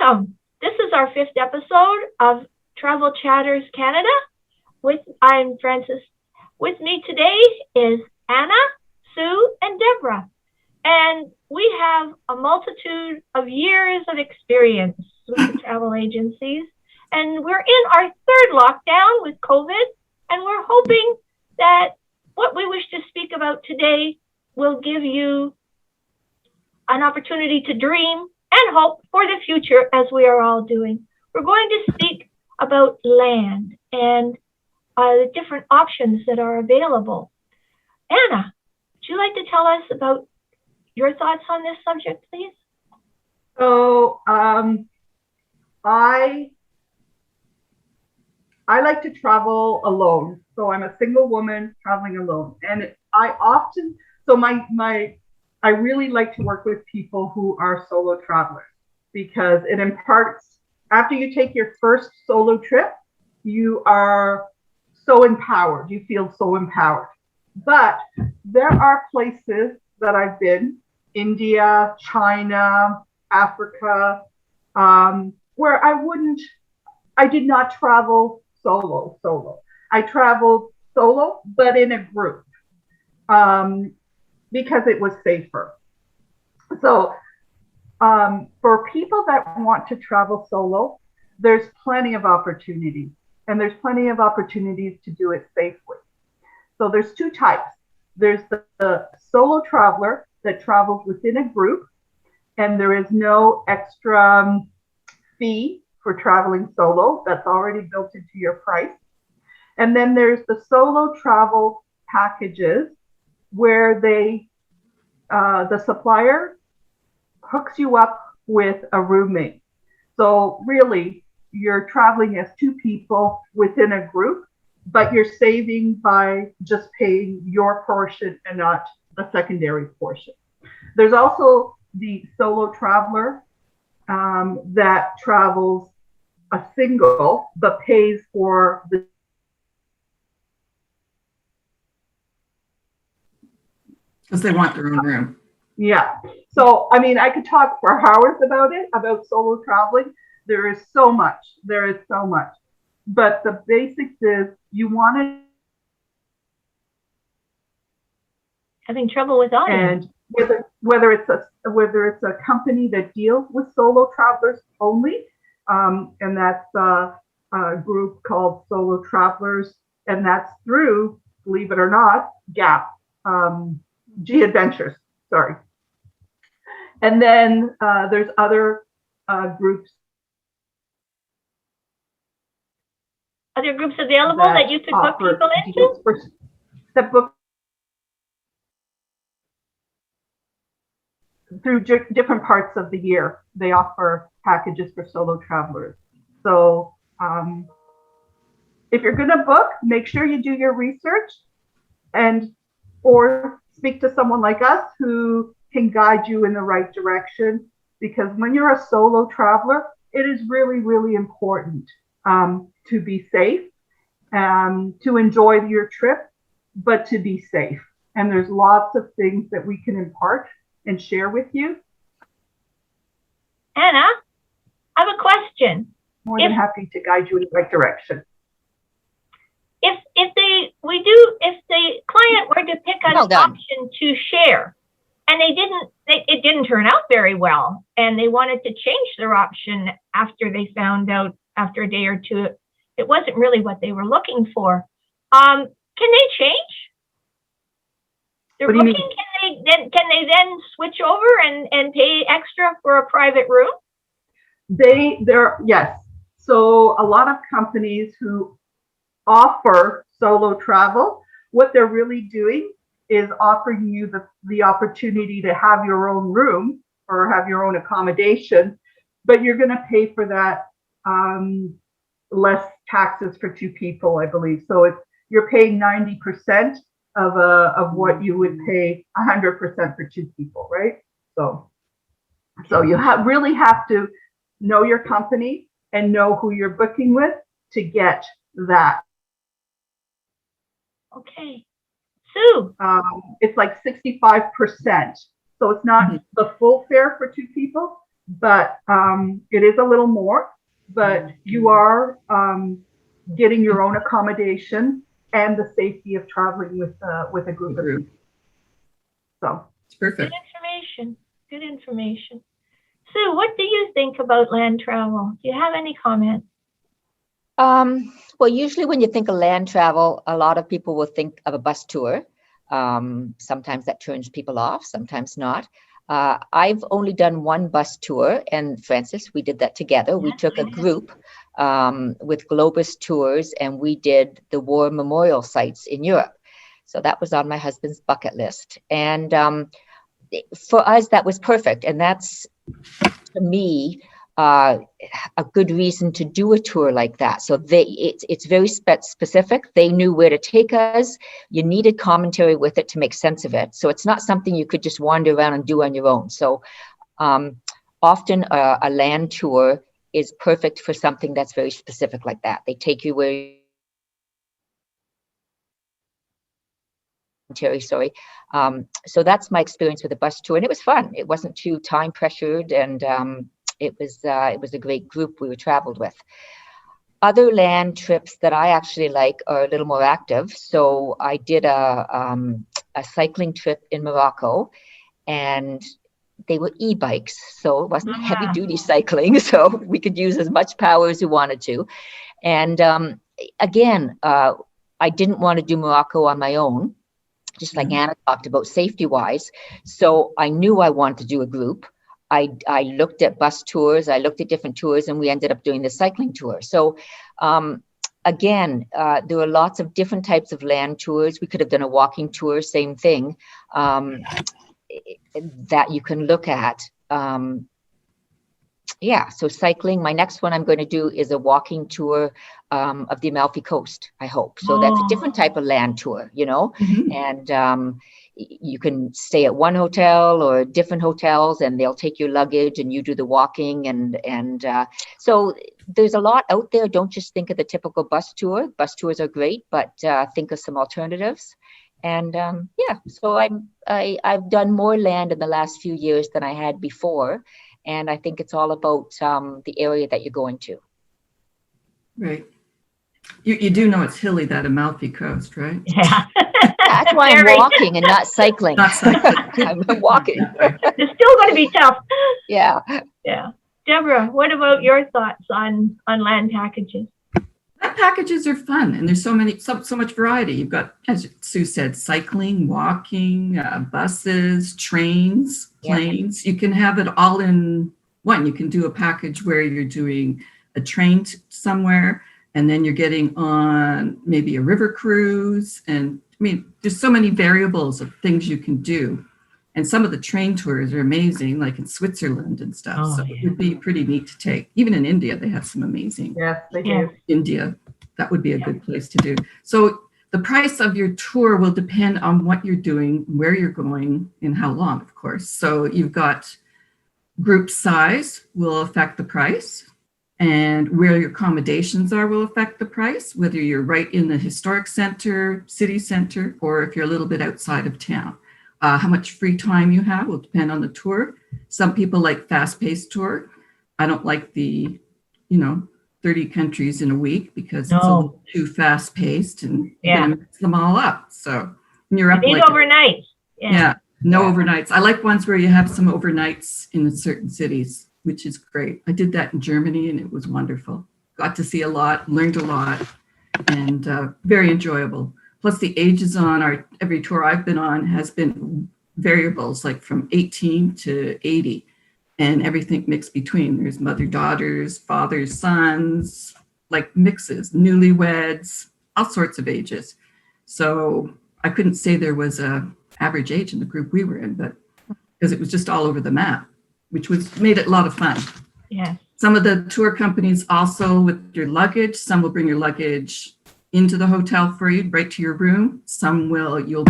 Welcome. This is our fifth episode of Travel Chatters Canada. I'm Frances. With me today is Anna, Sue, and Deborah. And we have a multitude of years of experience with the travel agencies. And we're in our third lockdown with COVID. And we're hoping that what we wish to speak about today will give you an opportunity to dream and hope for the future, as we are all doing. We're going to speak about land and the different options that are available. Anna, would you like to tell us about your thoughts on this subject, please? So I like to travel alone. So I'm a single woman traveling alone, and I really like to work with people who are solo travelers, because it imparts, after you take your first solo trip, you are so empowered. You feel so empowered. But there are places that I've been, India, China, Africa, where I did not travel solo. I traveled solo, but in a group. Because it was safer. So for people that want to travel solo, there's plenty of opportunities, and there's plenty of opportunities to do it safely. So there's two types. There's the solo traveler that travels within a group, and there is no extra fee for traveling solo. That's already built into your price. And then there's the solo travel packages, where the supplier hooks you up with a roommate. So really, you're traveling as two people within a group, but you're saving by just paying your portion and not a secondary portion. There's also the solo traveler that travels a single, but pays for the because they want their own room. Yeah. So, I mean, I could talk for hours about it, about solo traveling. There is so much. But the basics is you want to. Having trouble with audio. And whether it's a company that deals with solo travelers only, and that's a group called Solo Travelers, and that's through, believe it or not, GAP. G Adventures, sorry. And then there's other groups. Other groups available that you could book people into? That book through different parts of the year. They offer packages for solo travelers. So if you're going to book, make sure you do your research, or speak to someone like us who can guide you in the right direction. Because when you're a solo traveler, it is really, really important to be safe, to enjoy your trip, but to be safe. And there's lots of things that we can impart and share with you. Anna, I have a question. More than happy to guide you in the right direction. If the client were to pick an option to share, and it didn't turn out very well, and they wanted to change their option after they found out after a day or two it wasn't really what they were looking for, can they change their booking? Can they then switch over and pay extra for a private room? Yes. So a lot of companies who offer solo travel, what they're really doing is offering you the opportunity to have your own room or have your own accommodation, but you're going to pay for that less taxes for two people, I believe. So you're paying 90% of what you would pay 100% for two people, right? So you really have to know your company and know who you're booking with to get that. Okay. Sue? It's like 65%. So it's not the full fare for two people, but it is a little more, but you are getting your own accommodation and the safety of traveling with a group of people. So It's perfect. Good information. Good information. Sue, what do you think about land travel? Do you have any comments? Well, usually when you think of land travel, a lot of people will think of a bus tour. Sometimes that turns people off, sometimes not. I've only done one bus tour, and Francis, we did that together. We took a group with Globus Tours, and we did the war memorial sites in Europe. So that was on my husband's bucket list. And for us, that was perfect. And that's, to me, a good reason to do a tour like that. So it's very specific. They knew where to take us. You needed commentary with it to make sense of it. So it's not something you could just wander around and do on your own. So often a land tour is perfect for something that's very specific like that. They take you where sorry. So that's my experience with a bus tour, and it was fun. It wasn't too time pressured, and it was a great group we were traveled with. Other land trips that I actually like are a little more active. So I did a cycling trip in Morocco, and they were e-bikes, so it wasn't heavy duty cycling, so we could use as much power as we wanted to. And again, I didn't want to do Morocco on my own, just like Anna talked about safety wise. So I knew I wanted to do a group. I looked at bus tours, I looked at different tours, and we ended up doing the cycling tour. So again, there were lots of different types of land tours. We could have done a walking tour, same thing, that you can look at. Yeah, so cycling. My next one I'm going to do is a walking tour of the Amalfi Coast, I hope. So that's a different type of land tour, you know, and you can stay at one hotel or different hotels, and they'll take your luggage and you do the walking. And so there's a lot out there. Don't just think of the typical bus tour. Bus tours are great, but think of some alternatives. And yeah, so I've done more land in the last few years than I had before. And I think it's all about the area that you're going to. Right. You do know it's hilly, that Amalfi Coast, right? Yeah. That's why I'm walking and not cycling. Not cycling. I'm walking. It's still going to be tough. Yeah. Yeah. Deborah, what about your thoughts on land packages? Land packages are fun, and there's so much variety. You've got, as Sue said, cycling, walking, buses, trains, planes. You can have it all in one. You can do a package where you're doing a train somewhere, and then you're getting on maybe a river cruise. And I mean, there's so many variables of things you can do. And some of the train tours are amazing, like in Switzerland and stuff. So it would be pretty neat to take. Even in India, they have some amazing. yes, they do. India, that would be a good place to do. So the price of your tour will depend on what you're doing, where you're going, and how long, of course. So you've got group size will affect the price, and where your accommodations are will affect the price, whether you're right in the historic center, city center, or if you're a little bit outside of town. How much free time you have will depend on the tour. Some people like fast-paced tour. I don't like the, 30 countries in a week because it's a little too fast-paced and you're going to mix them all up. So you're up you need like overnight. No overnights. I like ones where you have some overnights in certain cities, which is great. I did that in Germany and it was wonderful. Got to see a lot, learned a lot, and very enjoyable. Plus the ages on every tour I've been on has been variables, like from 18 to 80 and everything mixed between. There's mother, daughters, fathers, sons, like mixes, newlyweds, all sorts of ages. So I couldn't say there was a average age in the group we were in, but because it was just all over the map, which made it a lot of fun. Yeah. Some of the tour companies also with your luggage, some will bring your luggage into the hotel for you, right to your room. Some will, you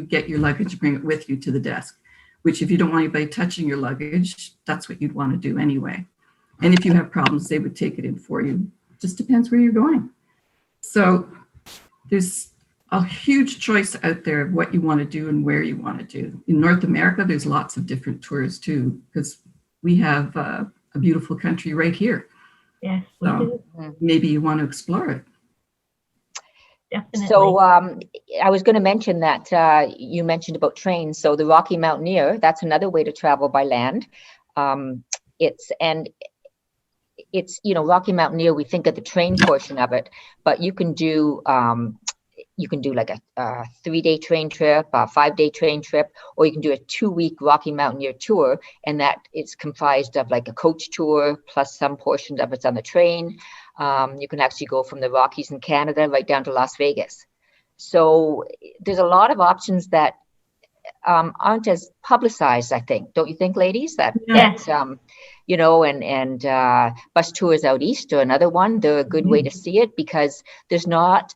get your luggage, bring it with you to the desk, which if you don't want anybody touching your luggage, that's what you'd want to do anyway. And if you have problems, they would take it in for you. Just depends where you're going. So there's a huge choice out there of what you want to do and where you want to do. In North America, there's lots of different tours too, because we have a beautiful country right here. Yes, we So do. maybe you want to explore it. Definitely. So I was going to mention that you mentioned about trains. So the Rocky Mountaineer, that's another way to travel by land. It's Rocky Mountaineer, we think of the train portion of it, but you can do like a 3-day train trip, a 5-day train trip, or you can do a 2-week Rocky Mountaineer tour, and that it's comprised of like a coach tour plus some portion of it's on the train. You can actually go from the Rockies in Canada right down to Las Vegas. So there's a lot of options that aren't as publicized, I think. Don't you think, ladies? Yes. And bus tours out east are another one. They're a good way to see it because there's not,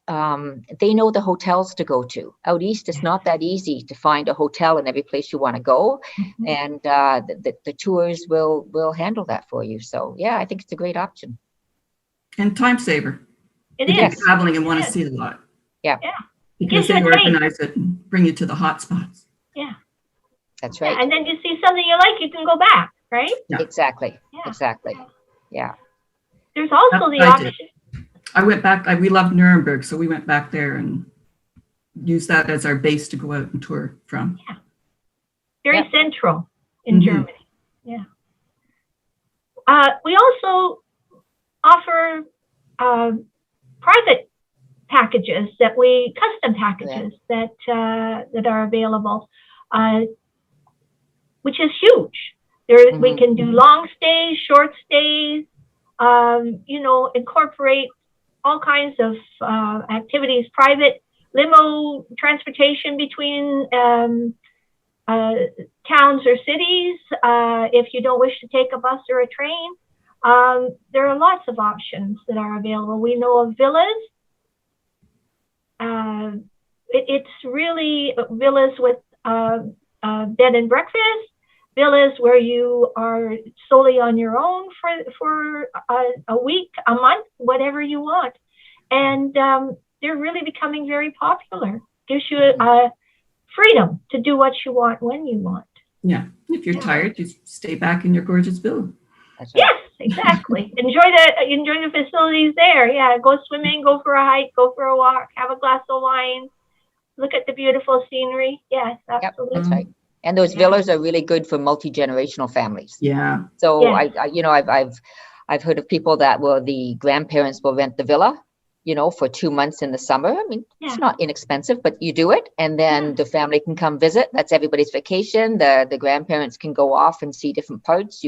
they know the hotels to go to. Out east, it's not that easy to find a hotel in every place you want to go. And the tours will handle that for you. So yeah, I think it's a great option. And time saver. It If is. you're traveling and want to see a lot. Yeah. Because they organize it and bring you to the hot spots. Yeah. That's right. Yeah, and then you see something you like, you can go back, right? Yeah. Exactly. Yeah. Exactly. Yeah. There's also That's the what I option. did. I went back. We loved Nuremberg, so we went back there and used that as our base to go out and tour from. Yeah. Very Yeah. central in Germany. Yeah. We also offer private packages custom packages that are available, which is huge. We can do long stays, short stays, incorporate all kinds of activities, private limo transportation between towns or cities. If you don't wish to take a bus or a train, there are lots of options that are available. We know of villas. It's really villas with bed and breakfast, villas where you are solely on your own for a week, a month, whatever you want. And they're really becoming very popular. Gives you freedom to do what you want when you want. Yeah. If you're tired, you stay back in your gorgeous villa. That's right. Yes, exactly. Enjoy the facilities there. Yeah, go swimming, go for a hike, go for a walk, have a glass of wine, look at the beautiful scenery. Yes, absolutely. Yep, that's right. And those villas are really good for multi-generational families. Yeah. So Yeah. I've heard of people that the grandparents will rent the villa, for 2 months in the summer. I mean, It's not inexpensive, but you do it, and then the family can come visit. That's everybody's vacation. The grandparents can go off and see different parts.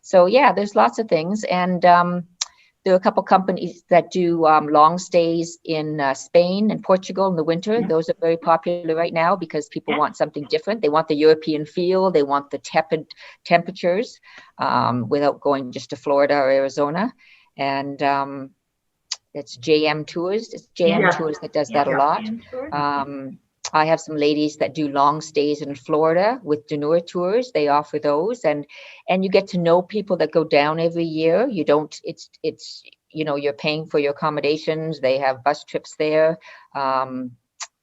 So yeah, there's lots of things, and there are a couple companies that do long stays in Spain and Portugal in the winter. Yeah. Those are very popular right now because people want something different. They want the European feel. They want the tepid temperatures without going just to Florida or Arizona. And it's JM Tours. It's JM Tours that does that a lot. I have some ladies that do long stays in Florida with Deneur Tours. They offer those, and you get to know people that go down every year. You don't. It's you're paying for your accommodations. They have bus trips there, and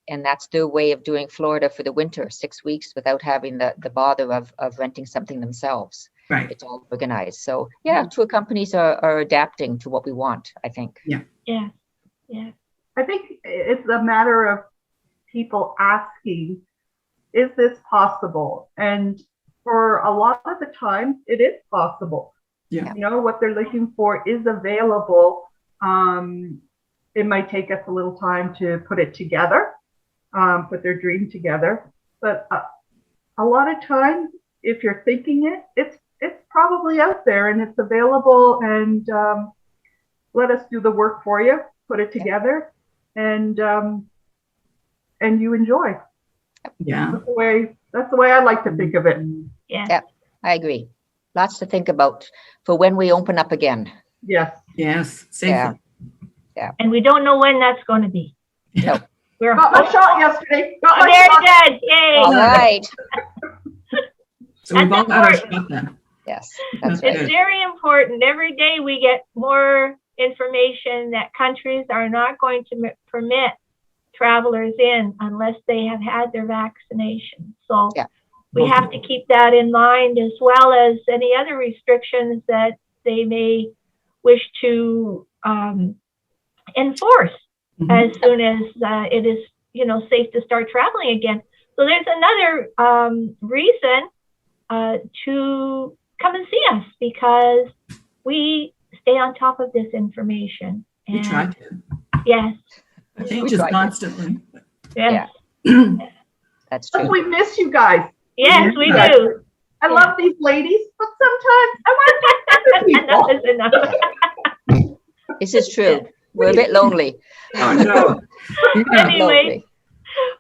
that's their way of doing Florida for the winter, 6 weeks without having the bother of renting something themselves. Right. It's all organized. So yeah, tour companies are adapting to what we want, I think. Yeah. I think it's a matter of people asking, is this possible? And for a lot of the time, it is possible. Yeah. What they're looking for is available. It might take us a little time to put it together, put their dream together. But a lot of times, if you're thinking it's probably out there and it's available, and let us do the work for you, put it together, and you enjoy. Yeah. That's the way I like to think of it. Yeah. I agree. Lots to think about for when we open up again. Yes. Yes. Safely. Yeah. And we don't know when that's going to be. Yeah. We're Got my shot yesterday. very good. Yay. All right. So we've all That's got our important. shot then. Yes, that's Good. It's very important. Every day we get more information that countries are not going to permit travelers in unless they have had their vaccination. So Yeah. we have to keep that in mind, as well as any other restrictions that they may wish to enforce as soon as it is, safe to start traveling again. So there's another reason to come and see us, because we stay on top of this information. We try to. Yes. It changes constantly. Yes. Yeah. That's true. We miss you guys. Yes, we do. I love these ladies, but sometimes I want to talk to people. Enough is enough. This is true. We're a bit lonely. Oh, no. Anyway, Lonely.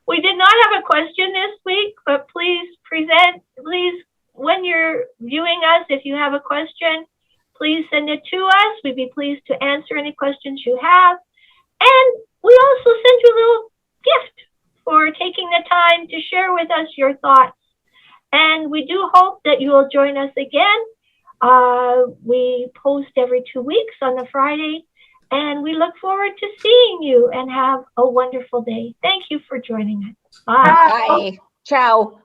we did not have a question this week, but please, when you're viewing us, if you have a question, please send it to us. We'd be pleased to answer any questions you have. And we also send you a little gift for taking the time to share with us your thoughts. And we do hope that you will join us again. We post every 2 weeks on the Friday, and we look forward to seeing you, and have a wonderful day. Thank you for joining us. Bye. Bye. Ciao.